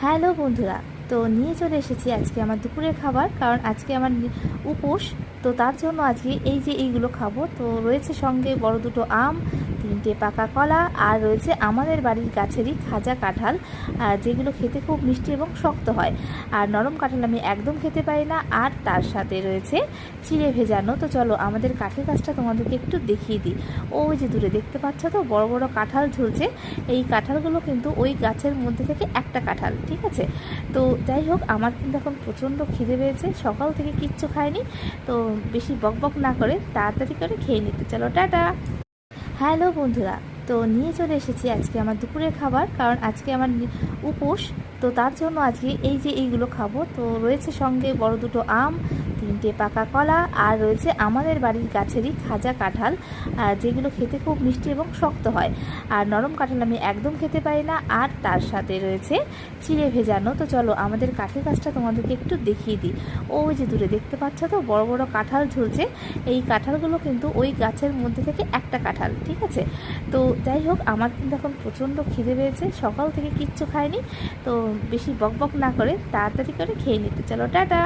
Hello বন্ধুরা, তো নিয়ে চলে এসেছি আজকে আমার দুপুরের খাবার। কারণ আজকে আমার উপোস, তো তার জন্য আজকে এই যে এইগুলো খাবো। তো রয়েছে সঙ্গে বড় দুটো আম, তিনটে পাকা কলা, আর রয়েছে আমাদের বাড়ির গাছেরই খাজা কাঁঠাল, যেগুলো খেতে খুব মিষ্টি এবং শক্ত হয়। আর নরম কাঁঠাল আমি একদম খেতে পারি না। আর তার সাথে রয়েছে চিড়ে ভেজানো। তো চলো আমাদের কাঠের গাছটা তোমাদেরকে একটু দেখিয়ে দিই। ওই যে দূরে দেখতে পাচ্ছ তো বড় বড় কাঁঠাল ঝুলছে। এই কাঁঠালগুলো কিন্তু ওই গাছের মধ্যে থেকে একটা কাঁঠাল, ঠিক আছে। তো যাই হোক, আমার কিন্তু এখন প্রচণ্ড খিদে পেয়েছে, সকাল থেকে কিচ্ছু খাইনি। তো বেশি বকবক না করে তাড়াতাড়ি করে খেয়ে নিতে, চলো টাটা। হ্যালো বন্ধুরা, তো নিয়ে চলে এসেছি আজকে আমার দুপুরের খাবার। কারণ আজকে আমার উপোস, তো তার জন্য আজকে এই যে এইগুলো খাবো। তো রয়েছে সঙ্গে বড় দুটো আম, তিনটে পাকা কলা, আর রয়েছে আমাদের বাড়ির গাছেরই খাজা কাঁঠাল, যেগুলো খেতে খুব মিষ্টি এবং শক্ত হয়। আর নরম কাঁঠাল আমি একদম খেতে পারি না। আর তার সাথে রয়েছে চিড়ে ভেজানো। তো চলো আমাদের কাঠের গাছটা তোমাদেরকে একটু দেখিয়ে দিই। ওই যে দূরে দেখতে পাচ্ছ তো বড় বড় কাঁঠাল ঝুলছে। এই কাঁঠালগুলো কিন্তু ওই গাছের মধ্যে থেকে একটা কাঁঠাল, ঠিক আছে। তো যাই হোক, আমার কিন্তু এখন প্রচণ্ড খিদে পেয়েছে, সকাল থেকে কিচ্ছু খাইনি। তো বেশি বকবক না করে তাড়াতাড়ি করে খেয়ে নিতে, চলো টাটা।